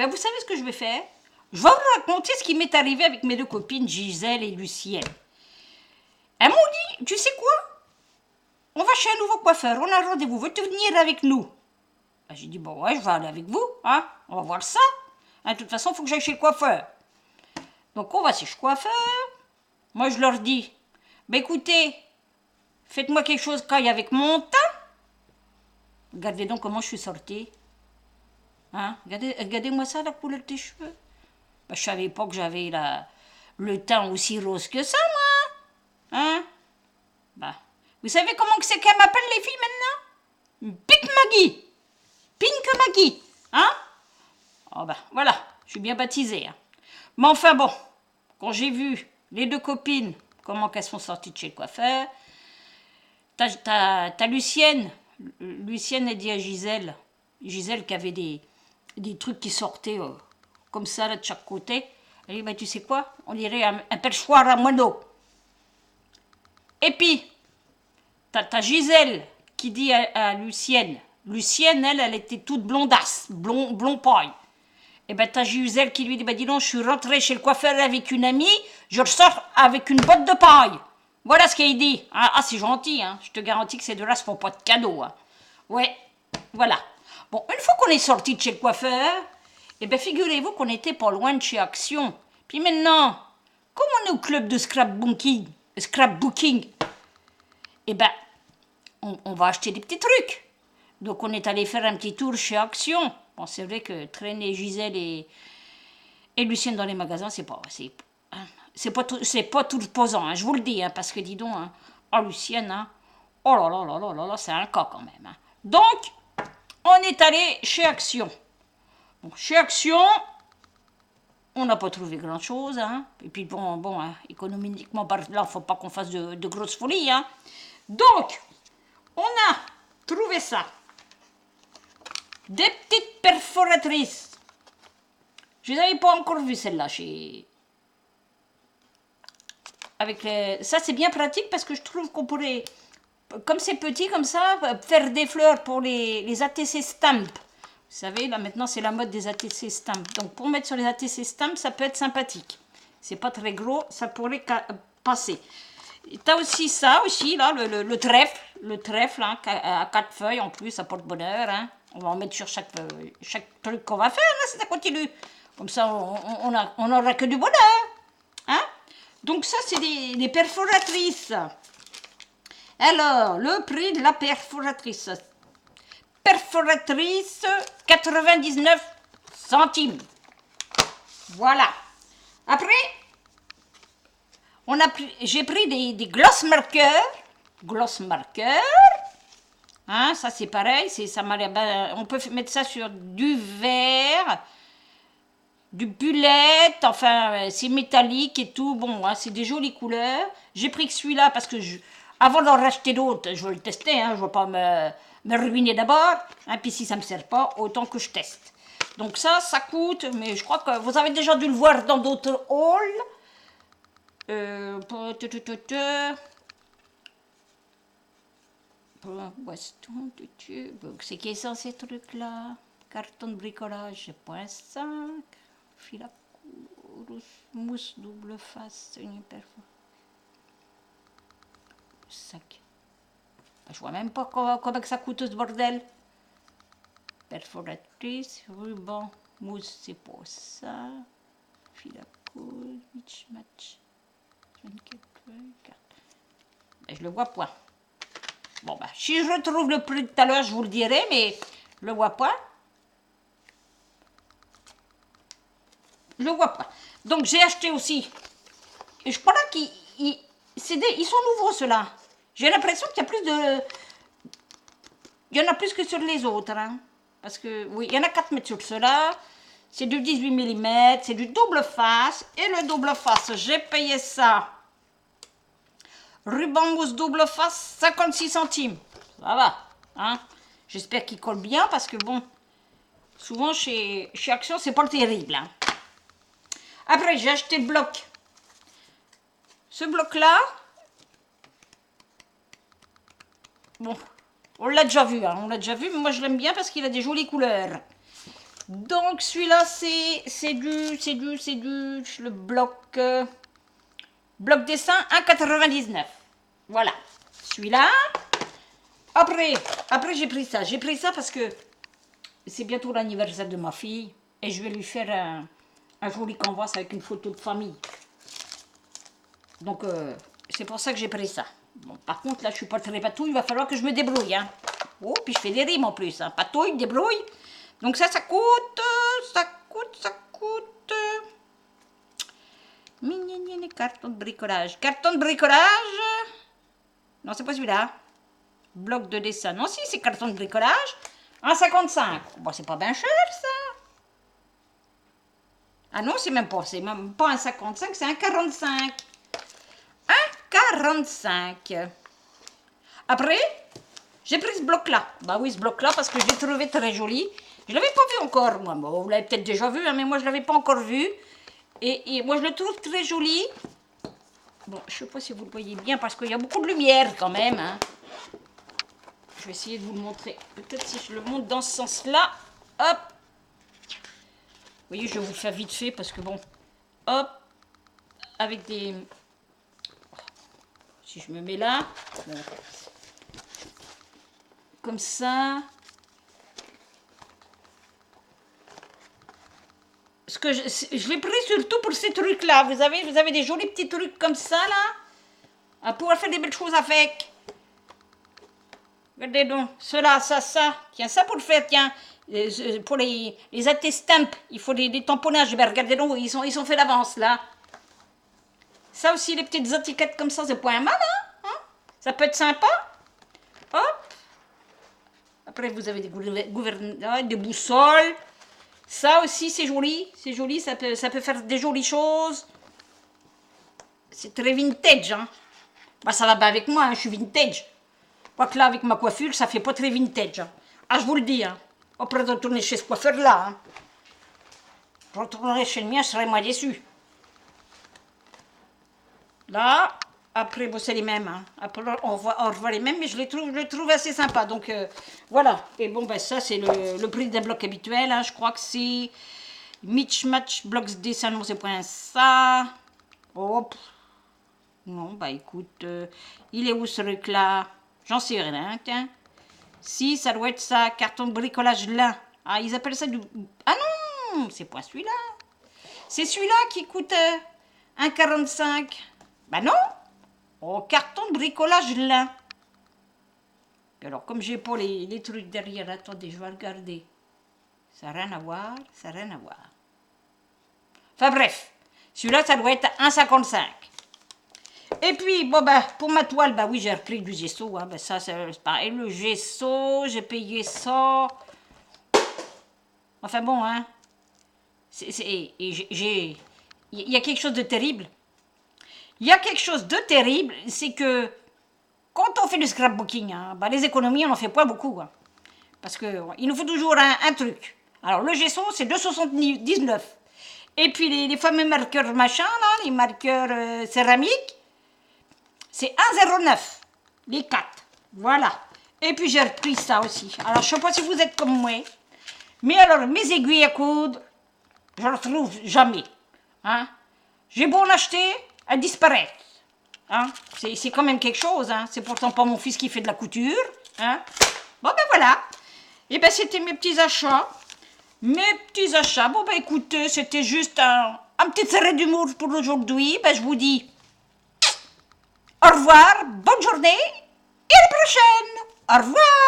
ben vous savez ce que je vais faire? Je vais vous raconter ce qui m'est arrivé avec mes deux copines, Gisèle et Lucienne. Elles m'ont dit, tu sais quoi? On va chez un nouveau coiffeur, on a un rendez-vous, veux-tu venir avec nous? Ben, j'ai dit, bon ouais, je vais aller avec vous, hein, on va voir ça. Hein, de toute façon, il faut que j'aille chez le coiffeur. Donc on va chez le coiffeur. Moi je leur dis, ben écoutez, faites-moi quelque chose caille avec mon teint. Regardez donc comment je suis sortie. Hein? Regardez-moi ça, la couleur de tes cheveux. Ben, je savais pas que j'avais le teint aussi rose que ça, moi. Hein? Ben, vous savez comment que c'est qu'elles m'appellent les filles maintenant? Pink Maggie. Pink Maggie. Hein? Oh ben, voilà, je suis bien baptisée. Hein. Mais enfin bon, quand j'ai vu les deux copines, comment qu'elles sont sorties de chez le coiffeur, t'as Lucienne. Lucienne a dit à Gisèle qui avait des trucs qui sortaient comme ça, là, de chaque côté. Elle dit, bah, tu sais quoi, on dirait un perchoir à moineau. Et puis, t'as Gisèle qui dit à Lucienne, elle était toute blondasse, blond paille. Et ben t'as Gisèle qui lui dit, bah dis donc, je suis rentrée chez le coiffeur avec une amie, je ressors avec une botte de paille. Voilà ce qu'il dit. Ah, c'est gentil, hein. Je te garantis que ces deux-là se font pas de cadeaux. Hein. Ouais, voilà. Bon, une fois qu'on est sorti de chez le coiffeur, eh bien, figurez-vous qu'on n'était pas loin de chez Action. Puis maintenant, comme on est au club de scrapbooking, eh bien, on va acheter des petits trucs. Donc, on est allé faire un petit tour chez Action. Bon, c'est vrai que traîner Gisèle et Lucienne dans les magasins, c'est pas tout reposant, hein, je vous le dis, hein, parce que dis donc, hein, oh Lucienne, hein, oh là là là là là là, c'est un cas quand même. Hein. Donc, on est allé chez Action. Bon, chez Action, on n'a pas trouvé grand-chose, hein. Et puis bon hein, économiquement parlant, il ne faut pas qu'on fasse de grosses folies. Hein. Donc, on a trouvé ça. Des petites perforatrices. Je ne les avais pas encore vues, celles-là, chez... Ça, c'est bien pratique parce que je trouve qu'on pourrait, comme c'est petit comme ça, faire des fleurs pour les ATC Stamp. Vous savez, là maintenant c'est la mode des ATC Stamp. Donc pour mettre sur les ATC Stamp, ça peut être sympathique. C'est pas très gros, ça pourrait passer. Tu as aussi ça, aussi, là, le trèfle hein, à 4 feuilles en plus, ça porte bonheur. Hein. On va en mettre sur chaque truc qu'on va faire, là, si ça continue. Comme ça, on n'aura que du bonheur. Hein. Donc ça, c'est des perforatrices. Alors, le prix de la perforatrice. Perforatrice, 99 centimes. Voilà. Après, j'ai pris des gloss marqueurs. Gloss marqueurs. Hein, ça, c'est pareil. Ça m'a l'air, on peut mettre ça sur du verre. Du bullette, enfin c'est métallique et tout, bon, hein, c'est des jolies couleurs. J'ai pris que celui-là parce que avant d'en racheter d'autres, je veux le tester, hein, je ne veux pas me ruiner d'abord. Hein, puis si ça ne me sert pas, autant que je teste. Donc ça coûte, mais je crois que vous avez déjà dû le voir dans d'autres halls. C'est qui ça ces trucs-là? Carton de bricolage, 0.5. Fil à mousse double face, une perforatrice. Sac. Je vois même pas comment ça coûte ce bordel. Perforatrice, ruban, mousse, c'est pas ça. Fil à coudre, match. 24, 4. Ben, je le vois point. Bon, ben, si je retrouve le prix de tout à l'heure, je vous le dirai, mais je le vois point. Je le vois pas. Donc j'ai acheté aussi. Et je crois là qu'ils sont nouveaux ceux-là. J'ai l'impression qu'il y a plus de... Il y en a plus que sur les autres. Hein. Parce que, oui, il y en a 4 mètres sur ceux-là. C'est du 18 mm, c'est du double face. Et le double face, j'ai payé ça. Ruban mousse double face, 56 centimes. Ça va. Hein. J'espère qu'il colle bien parce que bon, souvent chez Action, c'est pas le terrible. Hein. Après, j'ai acheté le bloc. Ce bloc-là, bon, on l'a déjà vu, hein, mais moi je l'aime bien parce qu'il a des jolies couleurs. Donc celui-là, c'est le bloc dessin 1,99. Voilà. Celui-là. Après j'ai pris ça. J'ai pris ça parce que c'est bientôt l'anniversaire de ma fille et je vais lui faire un joli canvas avec une photo de famille. Donc c'est pour ça que j'ai pris ça. Bon, par contre, là, je suis pas très patouille, il va falloir que je me débrouille. Hein. Oh, puis je fais des rimes en plus. Hein. Patouille, débrouille. Donc ça coûte. Carton de bricolage. Carton de bricolage. Non, c'est pas celui-là. Bloc de dessin. Non, si, c'est carton de bricolage. 1,55. Bon, c'est pas bien cher, ça. Ah non, c'est même pas 1,55, c'est 1,45. 1,45. Après, j'ai pris ce bloc-là. Bah oui, ce bloc-là, parce que je l'ai trouvé très joli. Je ne l'avais pas vu encore, moi. Bon, vous l'avez peut-être déjà vu, hein, mais moi, je ne l'avais pas encore vu. Et moi, je le trouve très joli. Bon, je ne sais pas si vous le voyez bien, parce qu'il y a beaucoup de lumière, quand même. Hein. Je vais essayer de vous le montrer. Peut-être si je le montre dans ce sens-là. Hop. Vous voyez, je vais vous le faire vite fait, parce que bon... Hop. Avec des... Si je me mets là... Bon. Comme ça... Ce que je l'ai pris surtout pour ces trucs-là. Vous avez des jolis petits trucs comme ça, là. À pouvoir faire des belles choses avec. Regardez donc. Cela, ça. Tiens, ça pour le faire, tiens. Pour les attestamps, il faut des tamponnages. Ben, regardez donc, ils sont faits d'avance, là. Ça aussi, les petites étiquettes comme ça, c'est pas un mal, hein. Ça peut être sympa. Hop. Après, vous avez des boussoles. Ça aussi, c'est joli, ça peut faire des jolies choses. C'est très vintage, hein. Bah, ça va bien avec moi, hein, je suis vintage. Quoique là, avec ma coiffure, ça fait pas très vintage. Hein. Ah, je vous le dis, hein. Après de retourner chez ce coiffeur-là, hein. Je retournerai chez le mien, je serai moins déçu. Là, après, bon, c'est les mêmes, hein. Après, on revoit les mêmes, mais je les trouve assez sympas. Donc, voilà. Et bon, ben, ça, c'est le prix d'un bloc habituel. Hein. Je crois que c'est Match Blocs Dessin, non, c'est point ça. Hop. Non, bah, écoute, il est où ce truc-là? J'en sais rien, tiens. Si, ça doit être ça, carton de bricolage lin. Ah, ils appellent ça du... Ah non, c'est pas celui-là. C'est celui-là qui coûte 1,45. Bah non. Oh, carton de bricolage lin. Alors, comme j'ai pas les trucs derrière, attendez, je vais regarder. Ça n'a rien à voir, Enfin bref, celui-là, ça doit être 1,55. Et puis, bon, ben, pour ma toile, bah oui, j'ai repris du gesso. Hein, ben, ça, c'est pareil. Le gesso, j'ai payé ça. Enfin bon, hein. Il y a quelque chose de terrible. C'est que quand on fait du scrapbooking, hein, bah, les économies, on n'en fait pas beaucoup. Hein, parce qu'il nous faut toujours un truc. Alors, le gesso, c'est 2,79. Et puis, les fameux marqueurs machin, là, les marqueurs céramiques, c'est 1,09. Les 4. Voilà. Et puis, j'ai repris ça aussi. Alors, je ne sais pas si vous êtes comme moi. Mais alors, mes aiguilles à coudre, je ne les retrouve jamais. Hein. J'ai beau en acheter, elles disparaissent. Hein. C'est quand même quelque chose. Hein. C'est pourtant pas mon fils qui fait de la couture. Hein. Bon, ben voilà. Et ben, c'était mes petits achats. Bon, ben écoutez, c'était juste un petit trait d'humour pour aujourd'hui. Ben, je vous dis au revoir, bonne journée et à la prochaine. Au revoir.